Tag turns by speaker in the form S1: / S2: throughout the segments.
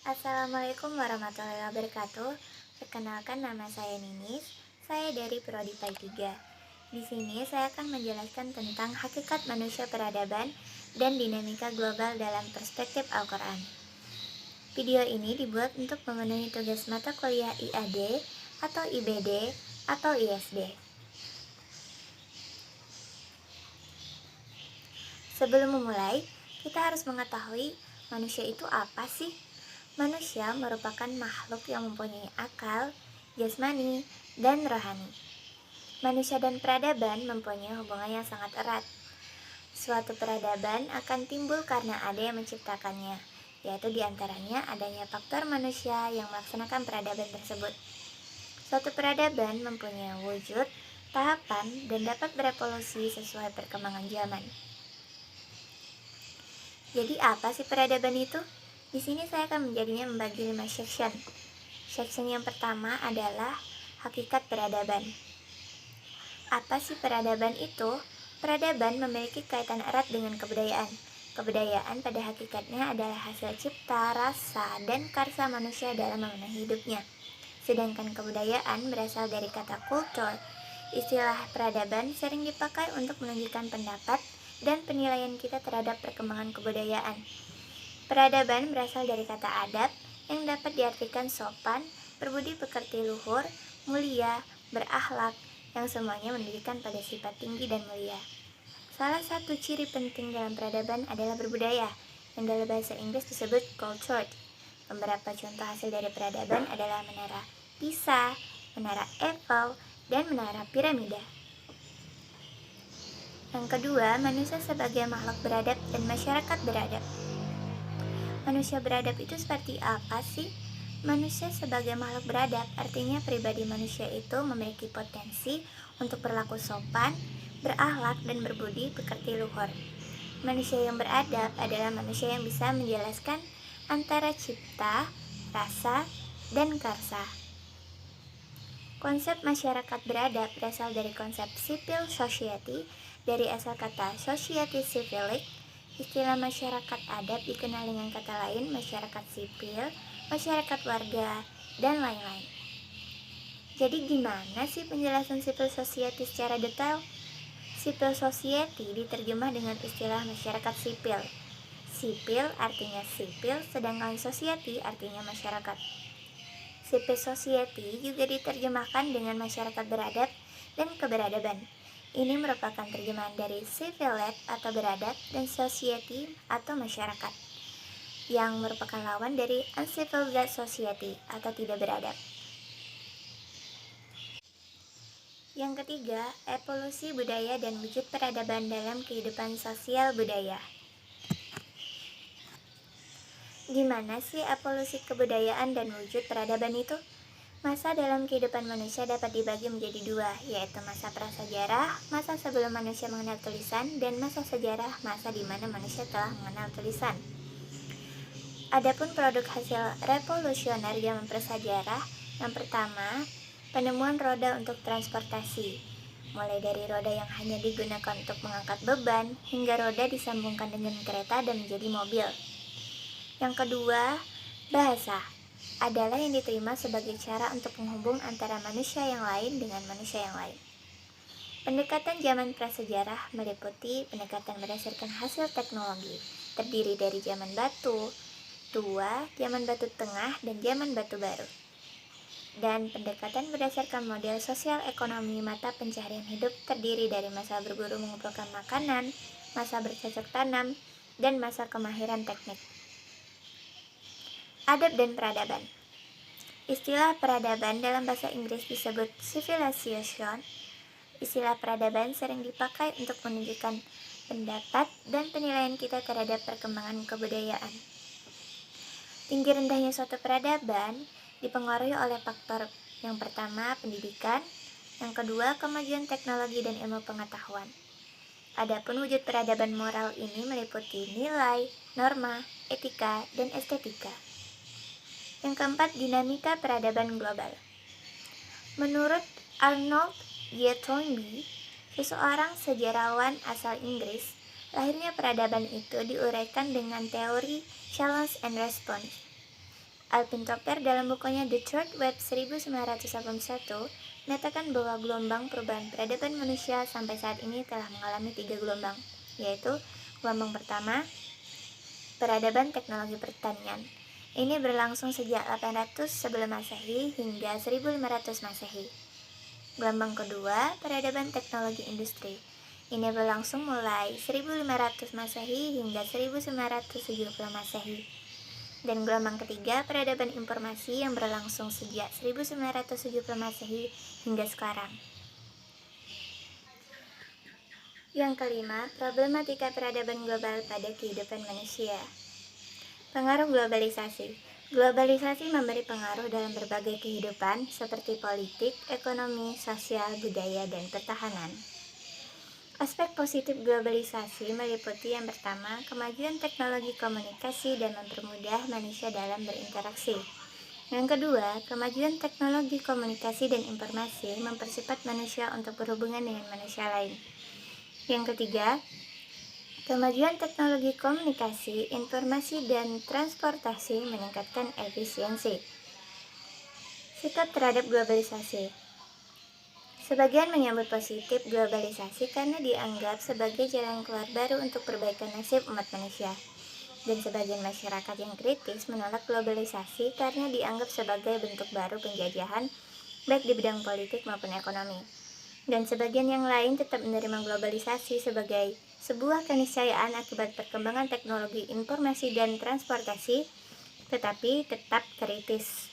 S1: Assalamualaikum warahmatullahi wabarakatuh. Perkenalkan, nama saya Ninis. Saya dari Prodi PAI 3. Di sini saya akan menjelaskan tentang hakikat manusia peradaban dan dinamika global dalam perspektif Al-Quran. Video ini dibuat untuk memenuhi tugas mata kuliah IAD atau IBD atau ISD. Sebelum memulai, kita harus mengetahui manusia itu apa sih? Manusia merupakan makhluk yang mempunyai akal, jasmani, dan rohani. Manusia dan peradaban mempunyai hubungan yang sangat erat. Suatu peradaban akan timbul karena ada yang menciptakannya, yaitu diantaranya adanya faktor manusia yang melaksanakan peradaban tersebut. Suatu peradaban mempunyai wujud, tahapan, dan dapat berevolusi sesuai perkembangan zaman. Jadi apa sih peradaban itu? Di sini saya akan membagi 5 section. Section yang pertama adalah hakikat peradaban. Apa sih peradaban itu? Peradaban memiliki kaitan erat dengan kebudayaan. Kebudayaan pada hakikatnya adalah hasil cipta, rasa, dan karsa manusia dalam memenuhi hidupnya. Sedangkan kebudayaan berasal dari kata culture. Istilah peradaban sering dipakai untuk menunjukkan pendapat dan penilaian kita terhadap perkembangan kebudayaan. Peradaban berasal dari kata adab yang dapat diartikan sopan, berbudi pekerti luhur, mulia, berakhlak, yang semuanya menunjukkan pada sifat tinggi dan mulia. Salah satu ciri penting dalam peradaban adalah berbudaya, yang dalam bahasa Inggris disebut culture. Beberapa contoh hasil dari peradaban adalah menara Pisa, menara Eiffel, dan menara piramida. Yang kedua, manusia sebagai makhluk beradab dan masyarakat beradab. Manusia beradab itu seperti apa sih? Manusia sebagai makhluk beradab artinya pribadi manusia itu memiliki potensi untuk berlaku sopan, berakhlak, dan berbudi pekerti luhur. Manusia yang beradab adalah manusia yang bisa menjelaskan antara cipta, rasa, dan karsa. Konsep masyarakat beradab berasal dari konsep civil society, dari asal kata society civilik. Istilah masyarakat adab dikenal dengan kata lain masyarakat sipil, masyarakat warga, dan lain-lain. Jadi gimana sih penjelasan civil society secara detail? Civil society diterjemah dengan istilah masyarakat sipil. Sipil artinya sipil, sedangkan society artinya masyarakat. Civil society juga diterjemahkan dengan masyarakat beradab dan keberadaban. Ini merupakan terjemahan dari civility atau beradab dan society atau masyarakat, yang merupakan lawan dari uncivilized society atau tidak beradab. Yang ketiga, evolusi budaya dan wujud peradaban dalam kehidupan sosial budaya. Gimana sih evolusi kebudayaan dan wujud peradaban itu? Masa dalam kehidupan manusia dapat dibagi menjadi 2, yaitu masa prasejarah, masa sebelum manusia mengenal tulisan, dan masa sejarah, masa di mana manusia telah mengenal tulisan. Adapun produk hasil revolusioner zaman prasejarah, yang pertama, penemuan roda untuk transportasi. Mulai dari roda yang hanya digunakan untuk mengangkat beban, hingga roda disambungkan dengan kereta dan menjadi mobil. Yang kedua, bahasa adalah yang diterima sebagai cara untuk menghubung antara manusia yang lain dengan manusia yang lain. Pendekatan zaman prasejarah meliputi pendekatan berdasarkan hasil teknologi, terdiri dari zaman batu tua, zaman batu tengah, dan zaman batu baru. Dan pendekatan berdasarkan model sosial ekonomi mata pencaharian hidup terdiri dari masa berburu mengumpulkan makanan, masa bercocok tanam, dan masa kemahiran teknik. Adab dan peradaban. Istilah peradaban dalam bahasa Inggris disebut civilization. Istilah peradaban sering dipakai untuk menunjukkan pendapat dan penilaian kita terhadap perkembangan kebudayaan. Tinggi rendahnya suatu peradaban dipengaruhi oleh faktor yang pertama, pendidikan, yang kedua, kemajuan teknologi dan ilmu pengetahuan. Adapun wujud peradaban moral ini meliputi nilai, norma, etika, dan estetika. Yang keempat, dinamika peradaban global. Menurut Arnold G. Toynbee, seseorang sejarawan asal Inggris, lahirnya peradaban itu diuraikan dengan teori challenge and response. Alvin Toffler dalam bukunya The Third Web 1981 menyatakan bahwa gelombang perubahan peradaban manusia sampai saat ini telah mengalami 3 gelombang, yaitu gelombang pertama, peradaban teknologi pertanian. Ini berlangsung sejak 800 sebelum Masehi hingga 1500 Masehi. Gelombang kedua, peradaban teknologi industri. Ini berlangsung mulai 1500 Masehi hingga 1970 Masehi. Dan gelombang ketiga, peradaban informasi yang berlangsung sejak 1970 Masehi hingga sekarang. Yang kelima, problematika peradaban global pada kehidupan manusia. Pengaruh globalisasi. Globalisasi memberi pengaruh dalam berbagai kehidupan seperti politik, ekonomi, sosial, budaya, dan pertahanan. Aspek positif globalisasi meliputi yang pertama, kemajuan teknologi komunikasi dan mempermudah manusia dalam berinteraksi. Yang kedua, kemajuan teknologi komunikasi dan informasi mempercepat manusia untuk berhubungan dengan manusia lain. Yang ketiga, kemajuan teknologi komunikasi, informasi, dan transportasi meningkatkan efisiensi. Sikap terhadap globalisasi. Sebagian menyambut positif globalisasi karena dianggap sebagai jalan keluar baru untuk perbaikan nasib umat manusia. Dan sebagian masyarakat yang kritis menolak globalisasi karena dianggap sebagai bentuk baru penjajahan, baik di bidang politik maupun ekonomi. Dan sebagian yang lain tetap menerima globalisasi sebagai sebuah keniscayaan akibat perkembangan teknologi informasi dan transportasi, tetapi tetap kritis.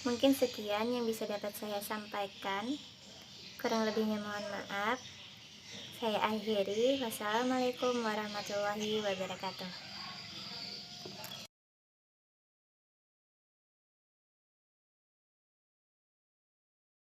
S1: Mungkin sekian yang bisa dapat saya sampaikan. Kurang lebihnya mohon maaf. Saya akhiri. Wassalamualaikum warahmatullahi wabarakatuh.